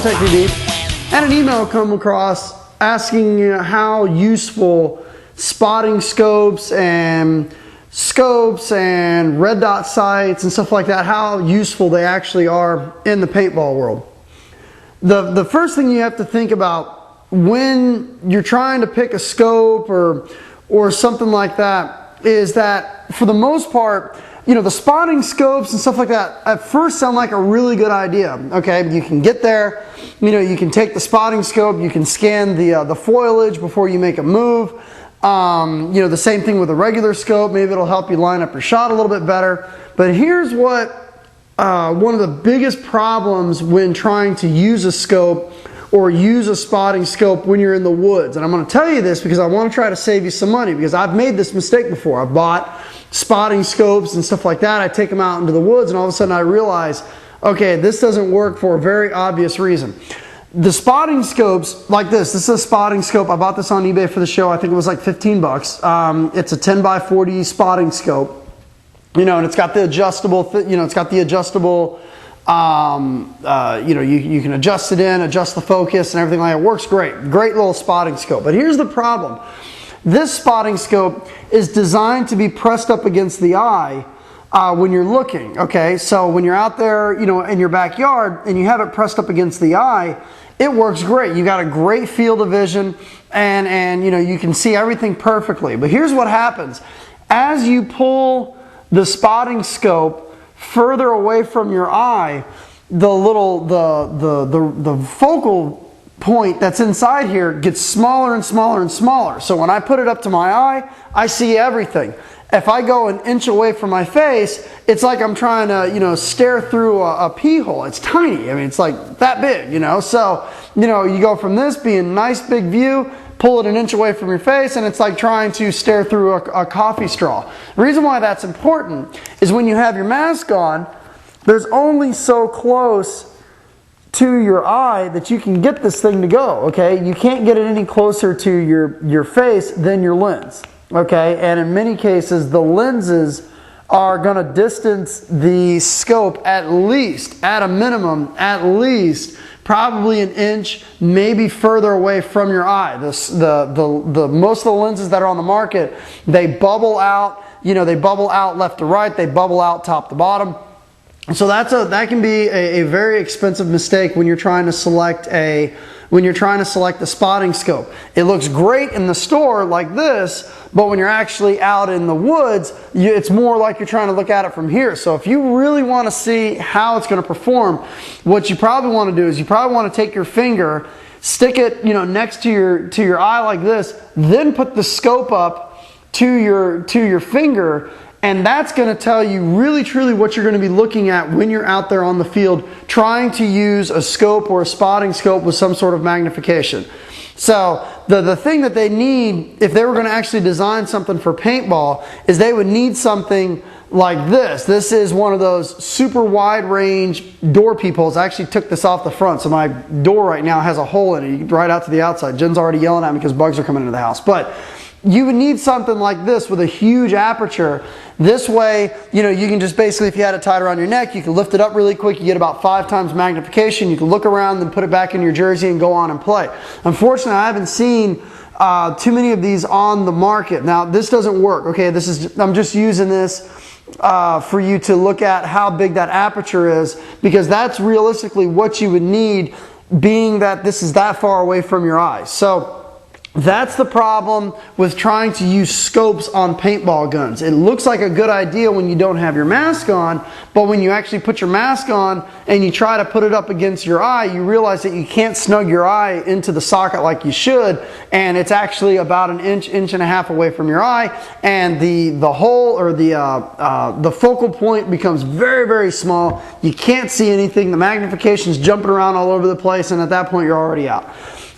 contact me, and an email come across asking how useful spotting scopes and red dot sights and stuff like that, how useful they actually are in the paintball world. The first thing you have to think about when you're trying to pick a scope or something like that is that for the most part, the spotting scopes and stuff like that at first sound like a really good idea. Okay, you can get there, you can take the spotting scope, you can scan the foliage before you make a move. The same thing with a regular scope. Maybe it'll help you line up your shot a little bit better. But here's what one of the biggest problems when trying to use a scope or use a spotting scope when you're in the woods. And I'm going to tell you this because I want to try to save you some money, because I've made this mistake before. I've bought spotting scopes and stuff like that. I take them out into the woods and all of a sudden I realize, okay, this doesn't work for a very obvious reason. The spotting scopes like this is a spotting scope. I bought this on eBay for the show. I think it was like 15 bucks. It's a 10x40 spotting scope, and it's got the adjustable, you can adjust it in, adjust the focus and everything like that. It works great. Great little spotting scope. But here's the problem. This spotting scope is designed to be pressed up against the eye when you're looking. Okay, so when you're out there, in your backyard and you have it pressed up against the eye, it works great. You got a great field of vision and you can see everything perfectly. But here's what happens. As you pull the spotting scope further away from your eye, the focal point that's inside here gets smaller and smaller and smaller. So when I put it up to my eye, I see everything. If I go an inch away from my face, it's like I'm trying to, stare through a pea hole. It's tiny. I mean, it's like that big, So, you go from this being nice big view, pull it an inch away from your face, and it's like trying to stare through a coffee straw. The reason why that's important is when you have your mask on, there's only so close to your eye that you can get this thing to go, okay? You can't get it any closer to your face than your lens, okay? And in many cases, the lenses are going to distance the scope at a minimum, probably an inch, maybe further away from your eye. Most of the lenses that are on the market, they bubble out, they bubble out left to right, they bubble out top to bottom. So that can be a very expensive mistake when you're trying to select the spotting scope. It looks great in the store like this, but when you're actually out in the woods, it's more like you're trying to look at it from here. So if you really want to see how it's going to perform, what you probably want to do is you probably want to take your finger, stick it, next to your eye like this, then put the scope up to your finger. And that's going to tell you really truly what you're going to be looking at when you're out there on the field trying to use a scope or a spotting scope with some sort of magnification. So the thing that they need, if they were going to actually design something for paintball, is they would need something like this. This is one of those super wide range door peepholes. I actually took this off the front, so my door right now has a hole in it. You can right out to the outside. Jen's already yelling at me because bugs are coming into the house. But you would need something like this with a huge aperture. This way, you can just basically, if you had it tied around your neck, you can lift it up really quick. You get about 5 times magnification. You can look around, then put it back in your jersey and go on and play. Unfortunately, I haven't seen too many of these on the market. Now, this doesn't work. Okay, I'm just using this for you to look at how big that aperture is, because that's realistically what you would need, being that this is that far away from your eyes. So that's the problem with trying to use scopes on paintball guns. It looks like a good idea when you don't have your mask on, but when you actually put your mask on and you try to put it up against your eye, you realize that you can't snug your eye into the socket like you should, and it's actually about an inch and a half away from your eye, and the hole or the focal point becomes very, very small. You can't see anything. The magnification's jumping around all over the place, and at that point you're already out.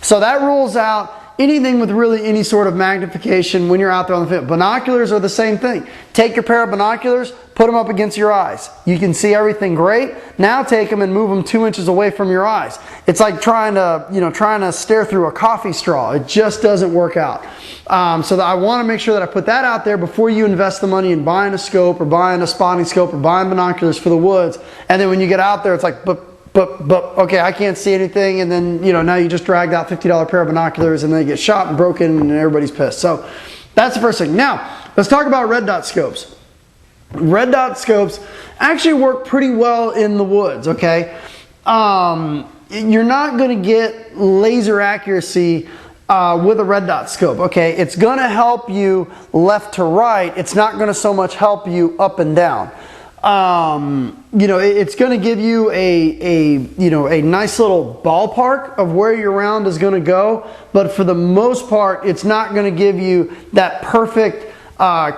So that rules out anything with really any sort of magnification when you're out there on the field. Binoculars are the same thing. Take your pair of binoculars, put them up against your eyes. You can see everything great. Now take them and move them 2 inches away from your eyes. It's like trying to stare through a coffee straw. It just doesn't work out. So I want to make sure that I put that out there before you invest the money in buying a scope or buying a spotting scope or buying binoculars for the woods. And then when you get out there, it's like, but okay, I can't see anything, and then now you just dragged out $50 pair of binoculars and they get shot and broken and everybody's pissed. So that's the first thing. Now let's talk about red dot scopes. Red dot scopes actually work pretty well in the woods, okay? You're not going to get laser accuracy with a red dot scope, okay? It's going to help you left to right. It's not going to so much help you up and down. It's going to give you a nice little ballpark of where your round is going to go, but for the most part, it's not going to give you that perfect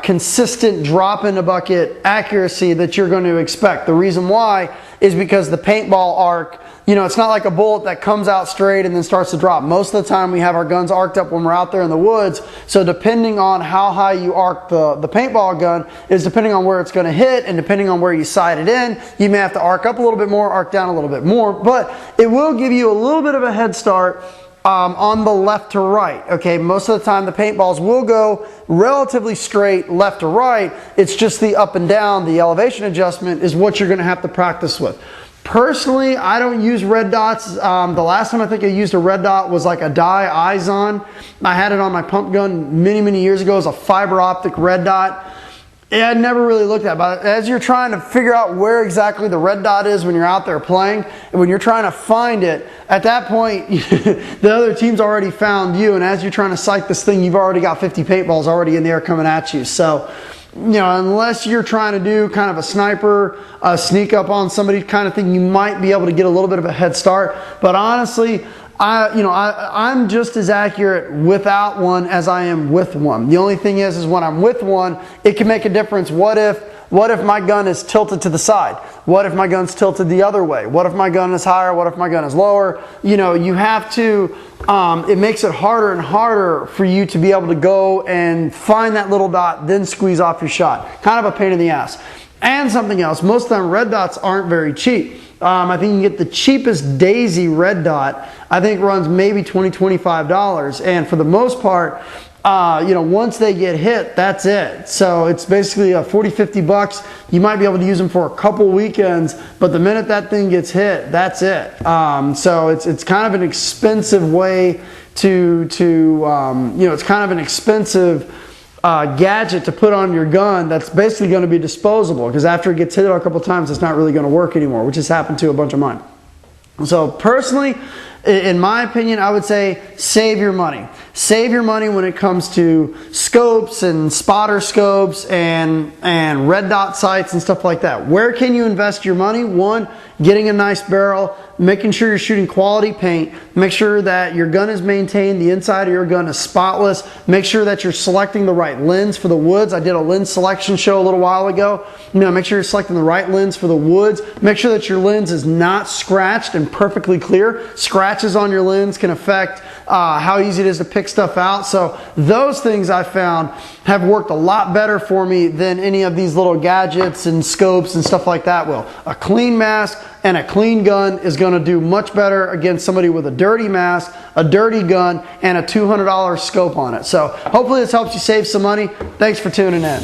consistent drop in the bucket accuracy that you're going to expect. The reason why is because the paintball arc, it's not like a bullet that comes out straight and then starts to drop. Most of the time we have our guns arced up when we're out there in the woods, so depending on how high you arc the paintball gun is depending on where it's going to hit, and depending on where you sight it in, you may have to arc up a little bit more, arc down a little bit more, but it will give you a little bit of a head start on the left to right. Okay, most of the time the paintballs will go relatively straight left to right. It's just the up and down, the elevation adjustment is what you're going to have to practice with. Personally, I don't use red dots. The last time I think I used a red dot was like a dye Izon. I had it on my pump gun many years ago as a fiber optic red dot. Yeah, I never really looked at it, but as you're trying to figure out where exactly the red dot is when you're out there playing, and when you're trying to find it, at that point, the other team's already found you, and as you're trying to sight this thing, you've already got 50 paintballs already in the air coming at you. So, unless you're trying to do kind of a sniper, sneak up on somebody kind of thing, you might be able to get a little bit of a head start. But honestly, I'm just as accurate without one as I am with one. The only thing is when I'm with one, it can make a difference. What if my gun is tilted to the side? What if my gun's tilted the other way? What if my gun is higher? What if my gun is lower? You have to, it makes it harder and harder for you to be able to go and find that little dot, then squeeze off your shot. Kind of a pain in the ass. And something else, most of the time red dots aren't very cheap. I think you can get the cheapest Daisy red dot, I think runs maybe $20, $25. And for the most part, once they get hit, that's it. So it's basically a 40, 50 bucks. You might be able to use them for a couple weekends, but the minute that thing gets hit, that's it. So it's kind of an expensive way it's kind of an expensive gadget to put on your gun that's basically going to be disposable, because after it gets hit a couple times, it's not really going to work anymore, which has happened to a bunch of mine. So personally, in my opinion, I would say save your money. Save your money when it comes to scopes and spotter scopes and red dot sights and stuff like that. Where can you invest your money? One, getting a nice barrel, making sure you're shooting quality paint, make sure that your gun is maintained, the inside of your gun is spotless, make sure that you're selecting the right lens for the woods. I did a lens selection show a little while ago. Make sure you're selecting the right lens for the woods. Make sure that your lens is not scratched and perfectly clear. Scratches on your lens can affect how easy it is to pick stuff out. So those things I found have worked a lot better for me than any of these little gadgets and scopes and stuff like that will. A clean mask and a clean gun is going to do much better against somebody with a dirty mask, a dirty gun, and a $200 scope on it. So hopefully this helps you save some money. Thanks for tuning in.